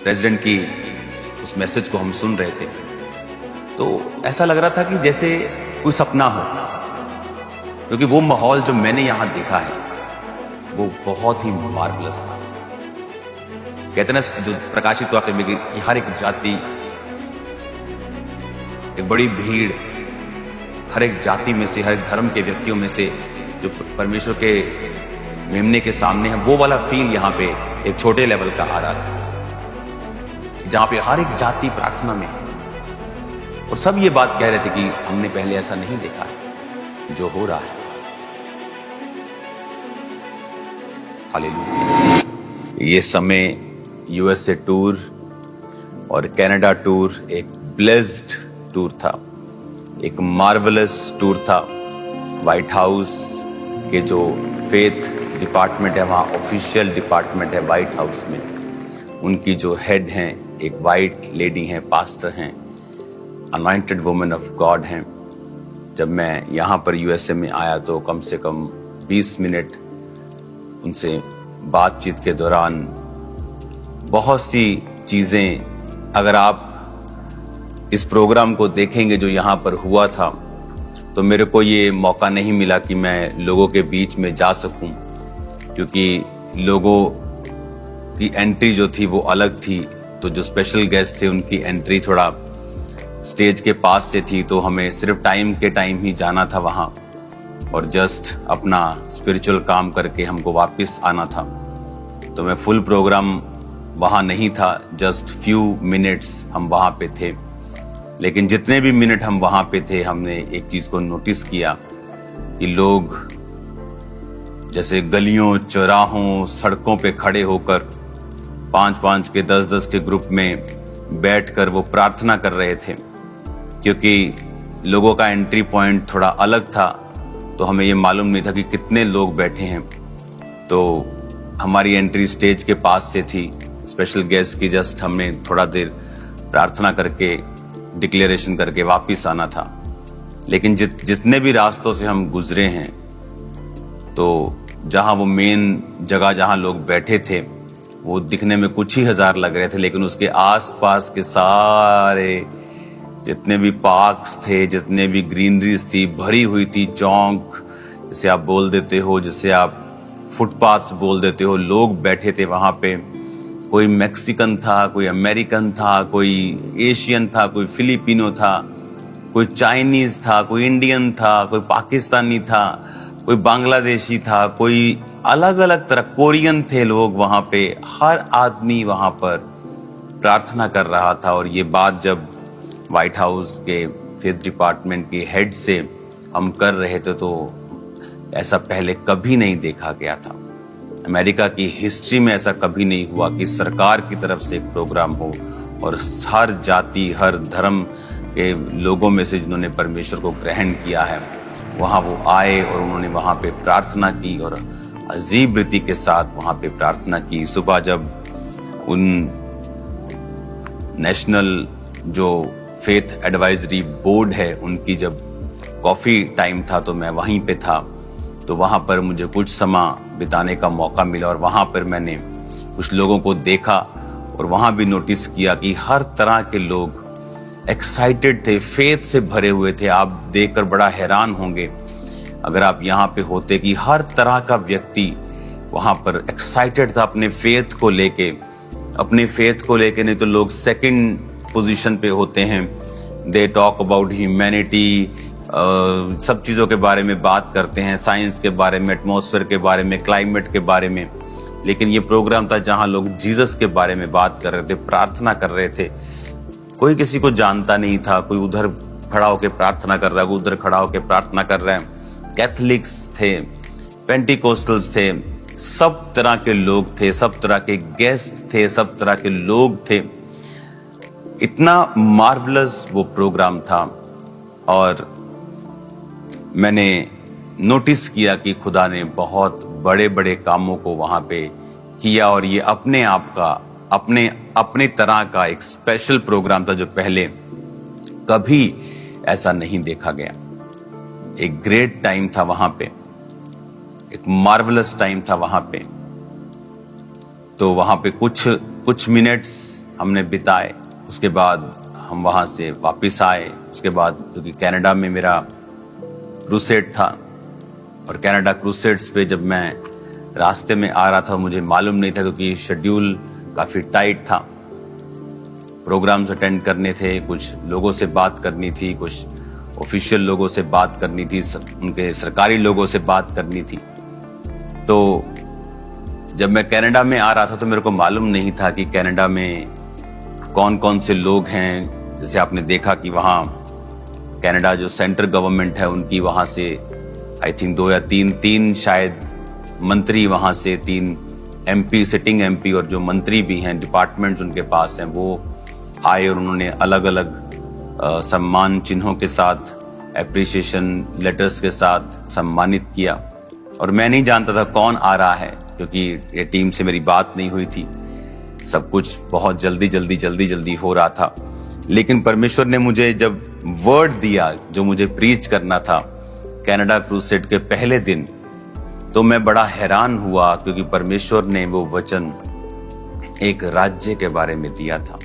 President की उस message को हम सुन रहे थे तो ऐसा लग रहा था कि जैसे कोई सपना हो, क्योंकि वो माहौल जो मैंने यहां देखा है वो बहुत ही मार्वलस था। कहते ना जो प्रकाशित वाक्य में कि हर एक जाति, एक बड़ी भीड़, हर एक जाति में से, हर एक धर्म के व्यक्तियों में से जो परमेश्वर के मेमने के सामने है, वो वाला फील यहाँ पे एक छोटे लेवल का आ रहा था, जहां पे हर एक जाति प्रार्थना में है और सब ये बात कह रहे थे कि हमने पहले ऐसा नहीं देखा है जो हो रहा है। हालेलुया। ये समय यूएसए टूर और कनाडा टूर एक ब्लेस्ड टूर था, एक मार्वलस टूर था। व्हाइट हाउस के जो फेथ डिपार्टमेंट है, वहाँ ऑफिशियल डिपार्टमेंट है व्हाइट हाउस में, उनकी जो हेड हैं एक वाइट लेडी हैं, पास्टर हैं, अनॉइंटेड वुमन ऑफ गॉड हैं। जब मैं यहाँ पर यूएसए में आया तो कम से कम 20 मिनट उनसे बातचीत के दौरान बहुत सी चीज़ें, अगर आप इस प्रोग्राम को देखेंगे जो यहाँ पर हुआ था, तो मेरे को ये मौका नहीं मिला कि मैं लोगों के बीच में जा सकूं, क्योंकि लोगों की एंट्री जो थी वो अलग थी। तो जो स्पेशल गेस्ट थे उनकी एंट्री थोड़ा स्टेज के पास से थी, तो हमें सिर्फ टाइम के टाइम ही जाना था वहाँ और जस्ट अपना स्पिरिचुअल काम करके हमको वापस आना था। तो मैं फुल प्रोग्राम वहाँ नहीं था, जस्ट फ्यू मिनट्स हम वहाँ पे थे। लेकिन जितने भी मिनट हम वहाँ पे थे, हमने एक चीज़ को नोटिस किया कि लोग जैसे गलियों, चौराहों, सड़कों पे खड़े होकर 5-5 के 10-10 के ग्रुप में बैठकर वो प्रार्थना कर रहे थे। क्योंकि लोगों का एंट्री पॉइंट थोड़ा अलग था, तो हमें ये मालूम नहीं था कि कितने लोग बैठे हैं। तो हमारी एंट्री स्टेज के पास से थी, स्पेशल गेस्ट की जस्ट हमने थोड़ा देर प्रार्थना करके डिक्लेरेशन करके वापस आना था। लेकिन जितने भी रास्तों से हम गुजरे हैं, तो जहां वो मेन जगह जहां लोग बैठे थे वो दिखने में कुछ ही हजार लग रहे थे, लेकिन उसके आसपास के सारे जितने भी पार्क्स थे, जितने भी ग्रीनरीज थी, भरी हुई थी। चौक जिसे आप बोल देते हो, जिसे आप फुटपाथ्स बोल देते हो, लोग बैठे थे वहां पे। कोई मैक्सिकन था, कोई अमेरिकन था, कोई एशियन था, कोई फिलिपिनो था, कोई चाइनीज था, कोई इंडियन था, कोई पाकिस्तानी था, कोई बांग्लादेशी था, कोई अलग अलग तरह, कोरियन थे लोग वहां पे। हर आदमी वहां पर प्रार्थना कर रहा था। और ये बात जब व्हाइट हाउस के फेथ डिपार्टमेंट के हेड से हम कर रहे थे, तो ऐसा पहले कभी नहीं देखा गया था। अमेरिका की हिस्ट्री में ऐसा कभी नहीं हुआ कि सरकार की तरफ से एक प्रोग्राम हो और हर जाति, हर धर्म के लोगों में से जिन्होंने परमेश्वर को ग्रहण किया है, वहाँ वो आए और उन्होंने वहाँ पे प्रार्थना की और अजीब रीति के साथ वहाँ पे प्रार्थना की। सुबह जब उन नेशनल जो फेथ एडवाइजरी बोर्ड है उनकी जब कॉफ़ी टाइम था, तो मैं वहीं पे था। तो वहाँ पर मुझे कुछ समय बिताने का मौका मिला और वहाँ पर मैंने कुछ लोगों को देखा और वहाँ भी नोटिस किया कि हर तरह के लोग एक्साइटेड थे, फेथ से भरे हुए थे। आप देखकर बड़ा हैरान होंगे अगर आप यहाँ पे होते कि हर तरह का व्यक्ति वहाँ पर एक्साइटेड था अपने फेथ को लेके। अपने फेथ को लेके नहीं तो लोग सेकंड पोजीशन पे होते हैं। दे टॉक अबाउट ह्यूमैनिटी, सब चीज़ों के बारे में बात करते हैं, साइंस के बारे में, एटमॉस्फेयर के बारे में, क्लाइमेट के बारे में। लेकिन ये प्रोग्राम था जहाँ लोग जीसस के बारे में बात कर रहे थे, प्रार्थना कर रहे थे। कोई किसी को जानता नहीं था, कोई उधर खड़ा होकर प्रार्थना कर रहा है, कोई उधर खड़ा होकर प्रार्थना कर रहा है। कैथलिक्स थे, पेंटिकोस्टल्स थे, सब तरह के लोग थे, सब तरह के गेस्ट थे, सब तरह के लोग थे। इतना मार्वलस वो प्रोग्राम था। और मैंने नोटिस किया कि खुदा ने बहुत बड़े बड़े कामों को वहाँ पे किया और ये अपने आप का अपने तरह का एक स्पेशल प्रोग्राम था जो पहले कभी ऐसा नहीं देखा गया। एक ग्रेट टाइम था वहां पे, एक मार्वलस टाइम था वहां पे। तो वहां पे कुछ मिनट्स हमने बिताए। उसके बाद हम वहाँ से वापस आए। उसके बाद क्योंकि कनाडा में मेरा क्रूसेड था और कनाडा क्रूसेड्स पे जब मैं रास्ते में आ रहा था मुझे मालूम नहीं था, क्योंकि शेड्यूल काफ़ी टाइट था। प्रोग्राम्स अटेंड करने थे, कुछ लोगों से बात करनी थी, कुछ ऑफिशियल लोगों से बात करनी थी, उनके सरकारी लोगों से बात करनी थी। तो जब मैं कनाडा में आ रहा था तो मेरे को मालूम नहीं था कि कनाडा में कौन कौन से लोग हैं। जैसे आपने देखा कि वहाँ कनाडा जो सेंट्रल गवर्नमेंट है उनकी वहाँ से आई थिंक 2 या 3 शायद मंत्री, वहाँ से 3 एमपी, सिटिंग एमपी और जो मंत्री भी हैं, डिपार्टमेंट्स उनके पास हैं, वो आए और उन्होंने अलग अलग सम्मान चिन्हों के साथ, एप्रिसिएशन लेटर्स के साथ सम्मानित किया। और मैं नहीं जानता था कौन आ रहा है, क्योंकि ये टीम से मेरी बात नहीं हुई थी। सब कुछ बहुत जल्दी हो रहा था। लेकिन परमेश्वर ने मुझे जब वर्ड दिया जो मुझे प्रीच करना था कनाडा क्रूसेड के पहले दिन, तो मैं बड़ा हैरान हुआ, क्योंकि परमेश्वर ने वो वचन एक राज्य के बारे में दिया था।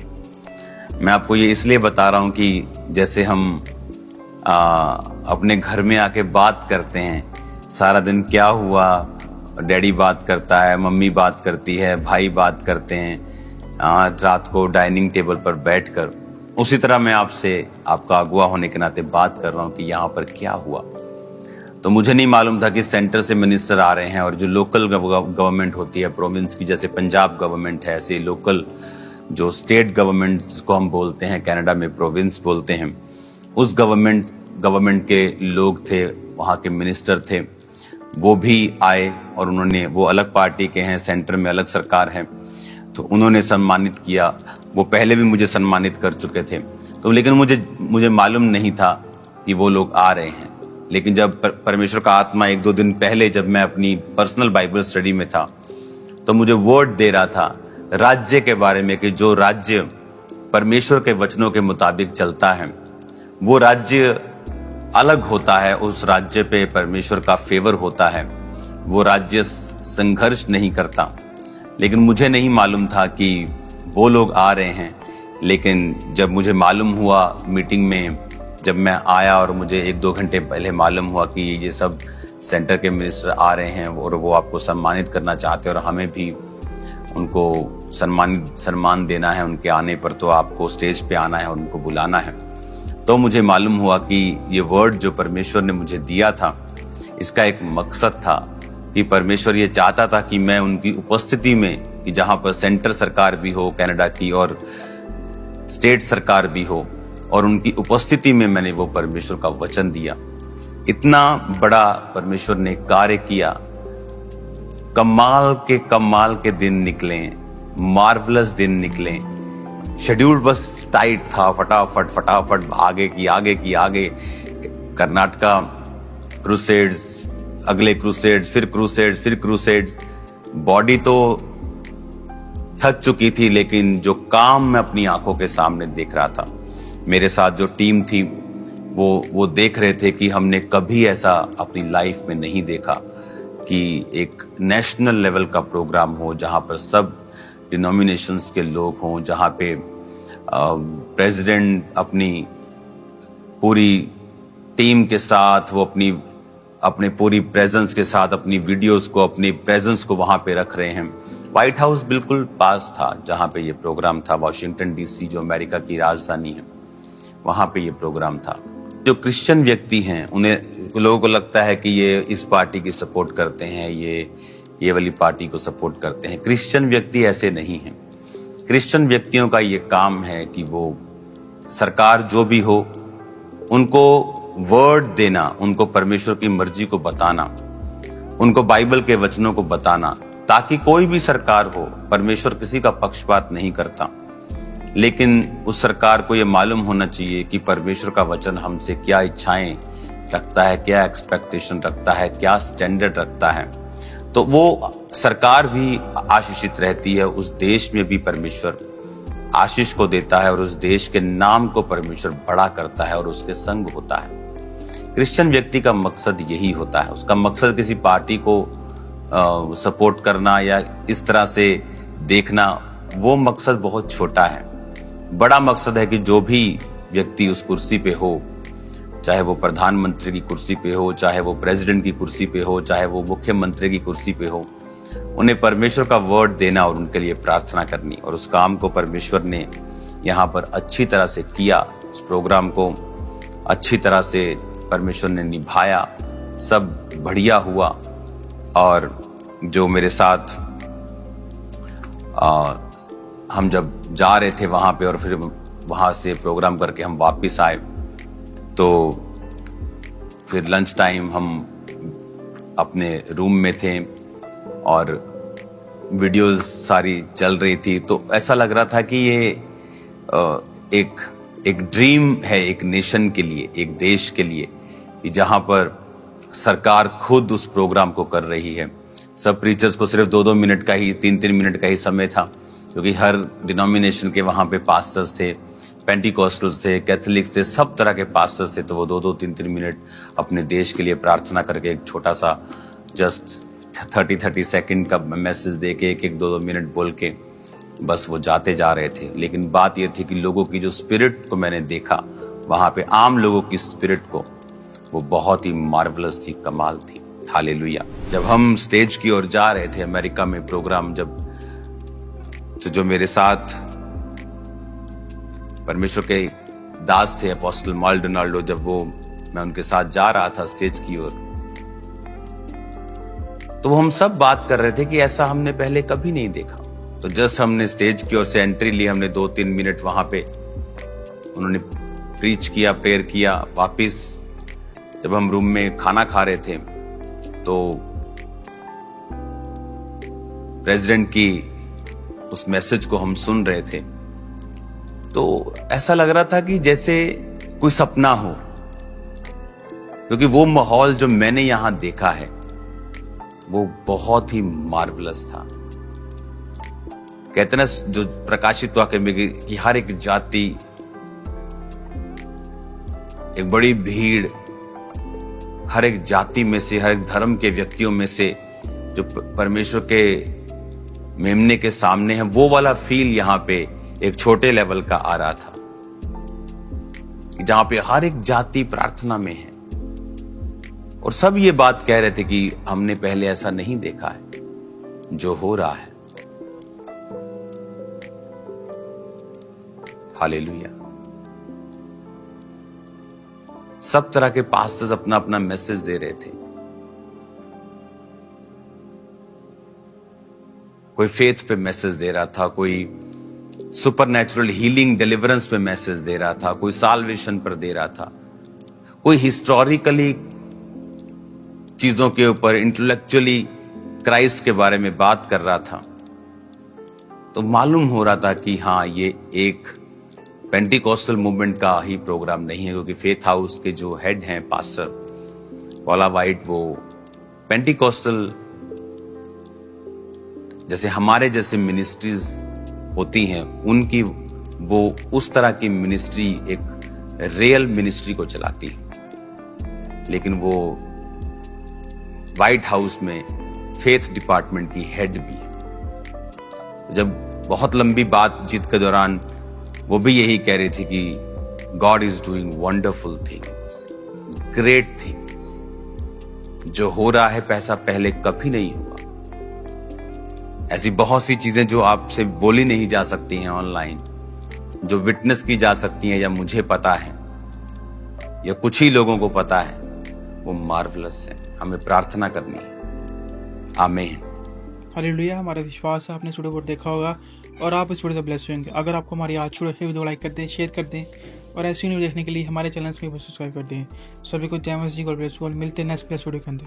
मैं आपको ये इसलिए बता रहा हूं कि जैसे हम अपने घर में आके बात करते हैं, सारा दिन क्या हुआ, डैडी बात करता है, मम्मी बात करती है, भाई बात करते हैं, रात को डाइनिंग टेबल पर बैठकर, उसी तरह मैं आपसे आपका अगुआ होने के नाते बात कर रहा हूं कि यहाँ पर क्या हुआ। तो मुझे नहीं मालूम था कि सेंटर से मिनिस्टर आ रहे हैं और जो लोकल गवर्नमेंट होती है प्रोविंस की, जैसे पंजाब गवर्नमेंट है, ऐसे लोकल जो स्टेट गवर्नमेंट जिसको हम बोलते हैं कनाडा में प्रोविंस बोलते हैं, उस गवर्नमेंट के लोग थे, वहाँ के मिनिस्टर थे, वो भी आए और उन्होंने, वो अलग पार्टी के हैं, सेंटर में अलग सरकार है, तो उन्होंने सम्मानित किया। वो पहले भी मुझे सम्मानित कर चुके थे, तो लेकिन मुझे मालूम नहीं था कि वो लोग आ रहे हैं। लेकिन जब परमेश्वर का आत्मा 1-2 दिन पहले जब मैं अपनी पर्सनल बाइबल स्टडी में था, तो मुझे वर्ड दे रहा था राज्य के बारे में कि जो राज्य परमेश्वर के वचनों के मुताबिक चलता है वो राज्य अलग होता है, उस राज्य पे परमेश्वर का फेवर होता है, वो राज्य संघर्ष नहीं करता। लेकिन मुझे नहीं मालूम था कि वो लोग आ रहे हैं। लेकिन जब मुझे मालूम हुआ मीटिंग में, जब मैं आया और मुझे 1-2 घंटे पहले मालूम हुआ कि ये सब सेंटर के मिनिस्टर आ रहे हैं और वो आपको सम्मानित करना चाहते हैं और हमें भी उनको सम्मान देना है, उनके आने पर तो आपको स्टेज पे आना है और उनको बुलाना है, तो मुझे मालूम हुआ कि ये वर्ड जो परमेश्वर ने मुझे दिया था, इसका एक मकसद था कि परमेश्वर ये चाहता था कि मैं उनकी उपस्थिति में, कि जहाँ पर सेंटर सरकार भी हो कनाडा की और स्टेट सरकार भी हो, और उनकी उपस्थिति में मैंने वो परमेश्वर का वचन दिया। इतना बड़ा परमेश्वर ने कार्य किया। कमाल के दिन निकले, मार्वलस दिन निकले। शेड्यूल बस टाइट था, फटाफट आगे की कर्नाटका क्रूसेड्स, अगले क्रूसेड्स, फिर क्रूसेड्स। बॉडी तो थक चुकी थी, लेकिन जो काम मैं अपनी आंखों के सामने देख रहा था, मेरे साथ जो टीम थी वो देख रहे थे कि हमने कभी ऐसा अपनी लाइफ में नहीं देखा कि एक नेशनल लेवल का प्रोग्राम हो, जहां पर सब डिनोमिनेशंस के लोग हों, जहां पे प्रेसिडेंट अपनी पूरी टीम के साथ, वो अपने पूरी प्रेजेंस के साथ अपनी वीडियोस को, अपनी प्रेजेंस को वहां पे रख रहे हैं। व्हाइट हाउस बिल्कुल पास था जहां पे ये प्रोग्राम था, वॉशिंगटन डीसी जो अमेरिका की राजधानी है, वहां पे ये प्रोग्राम था। जो क्रिश्चियन व्यक्ति हैं, उन्हें, लोगों को लगता है कि ये इस पार्टी की सपोर्ट करते हैं, ये वाली पार्टी को सपोर्ट करते हैं। क्रिश्चियन व्यक्ति ऐसे नहीं हैं। क्रिश्चियन व्यक्तियों का ये काम है कि वो सरकार जो भी हो, उनको वर्ड देना, उनको परमेश्वर की मर्जी को बताना, उनको बाइबल के वचनों को बताना, ताकि कोई भी सरकार हो, परमेश्वर किसी का पक्षपात नहीं करता, लेकिन उस सरकार को ये मालूम होना चाहिए कि परमेश्वर का वचन हमसे क्या इच्छाएं रखता है, क्या एक्सपेक्टेशन रखता है, क्या स्टैंडर्ड रखता है। तो वो सरकार भी आशीषित रहती है, उस देश में भी परमेश्वर आशीष को देता है और उस देश के नाम को परमेश्वर बड़ा करता है और उसके संग होता है। क्रिश्चियन व्यक्ति का मकसद यही होता है। उसका मकसद किसी पार्टी को सपोर्ट करना या इस तरह से देखना वो मकसद बहुत छोटा है। बड़ा मकसद है कि जो भी व्यक्ति उस कुर्सी पे हो, चाहे वो प्रधानमंत्री की कुर्सी पे हो, चाहे वो प्रेसिडेंट की कुर्सी पे हो, चाहे वो मुख्यमंत्री की कुर्सी पे हो, उन्हें परमेश्वर का वर्ड देना और उनके लिए प्रार्थना करनी। और उस काम को परमेश्वर ने यहाँ पर अच्छी तरह से किया। उस प्रोग्राम को अच्छी तरह से परमेश्वर ने निभाया, सब बढ़िया हुआ। और जो मेरे साथ हम जब जा रहे थे वहाँ पे और फिर वहाँ से प्रोग्राम करके हम वापस आए, तो फिर लंच टाइम हम अपने रूम में थे और वीडियोस सारी चल रही थी। तो ऐसा लग रहा था कि ये एक ड्रीम है एक नेशन के लिए, एक देश के लिए, कि जहाँ पर सरकार खुद उस प्रोग्राम को कर रही है। सब प्रीचर्स को सिर्फ 2-2 मिनट का ही, 3-3 मिनट का ही समय था, क्योंकि हर डिनोमिनेशन के वहाँ पे पास्टर्स थे, पेंटिकॉस्टल्स थे, कैथोलिक्स थे, सब तरह के पास्टर्स थे। तो वो 2-2, 3-3 मिनट अपने देश के लिए प्रार्थना करके एक छोटा सा जस्ट 30-30 सेकंड का मैसेज दे के 1-1, 2-2 मिनट बोल के बस वो जाते जा रहे थे। लेकिन बात ये थी कि लोगों की जो स्पिरिट को मैंने देखा वहाँ पे, आम लोगों की स्पिरिट को, वो बहुत ही मार्वलस थी, कमाल थी। हालेलुया। जब हम स्टेज की ओर जा रहे थे अमेरिका में प्रोग्राम, तो जो मेरे साथ परमेश्वर के दास थे अपोस्टल माल्डोनाल्डो, जब मैं उनके साथ जा रहा था स्टेज की ओर, तो वो हम सब बात कर रहे थे कि ऐसा हमने पहले कभी नहीं देखा। तो जस्ट हमने स्टेज की ओर से एंट्री ली, हमने 2-3 मिनट वहां पे उन्होंने प्रीच किया, प्रेयर किया। वापिस जब हम रूम में खाना खा रहे थे तो प्रेसिडेंट की उस मैसेज को हम सुन रहे थे, तो ऐसा लग रहा था कि जैसे कोई सपना हो, क्योंकि वो माहौल जो मैंने यहां देखा है वो बहुत ही मार्वलस था। कहते ना, जो प्रकाशित वाक्य में कि हर एक जाति, एक बड़ी भीड़, हर एक जाति में से, हर एक धर्म के व्यक्तियों में से जो परमेश्वर के मेमने के सामने है, वो वाला फील यहाँ पे एक छोटे लेवल का आ रहा था, जहां पे हर एक जाति प्रार्थना में है। और सब ये बात कह रहे थे कि हमने पहले ऐसा नहीं देखा है जो हो रहा है। हालेलुया। सब तरह के पास्टर्स अपना अपना मैसेज दे रहे थे। कोई फेथ पे मैसेज दे रहा था, कोई सुपरनैचुरल हीलिंग डिलीवरेंस पे मैसेज दे रहा था, कोई साल्वेशन पर दे रहा था, कोई हिस्टोरिकली चीजों के ऊपर, इंटेलेक्चुअली क्राइस्ट के बारे में बात कर रहा था। तो मालूम हो रहा था कि हाँ, ये एक पेंटिकॉस्टल मूवमेंट का ही प्रोग्राम नहीं है, क्योंकि फेथ हाउस के जो हेड हैं पास्टर पॉला वाइट, वो पेंटिकॉस्टल जैसे हमारे जैसे मिनिस्ट्रीज होती हैं उनकी, वो उस तरह की मिनिस्ट्री, एक रियल मिनिस्ट्री को चलाती है। लेकिन वो व्हाइट हाउस में फेथ डिपार्टमेंट की हेड भी है। जब बहुत लंबी बातचीत के दौरान वो भी यही कह रही थी कि God is doing wonderful things, great things. जो हो रहा है पैसा पहले कभी नहीं हुआ। ऐसी बहुत सी चीजें जो आपसे बोली नहीं जा सकती हैं ऑनलाइन, जो विटनेस की जा सकती हैं, या मुझे पता है या कुछ ही लोगों को पता है, वो मार्वलस है। हमें प्रार्थना करनी है। आमीन। हालेलुया। हमारा विश्वास है आपने इस वीडियो को देखा होगा और आप इस वीडियो से ब्लेस होंगे। अगर आपको हमारी आज की वीडियो लाइक कर दें, शेयर कर दें और ऐसी वीडियो देखने के लिए हमारे चैनल को सब्सक्राइब कर दें। सभी को जय मसीह, गॉड ब्लेस यू ऑल। मिलते हैं नेक्स्ट वीडियो के अंदर।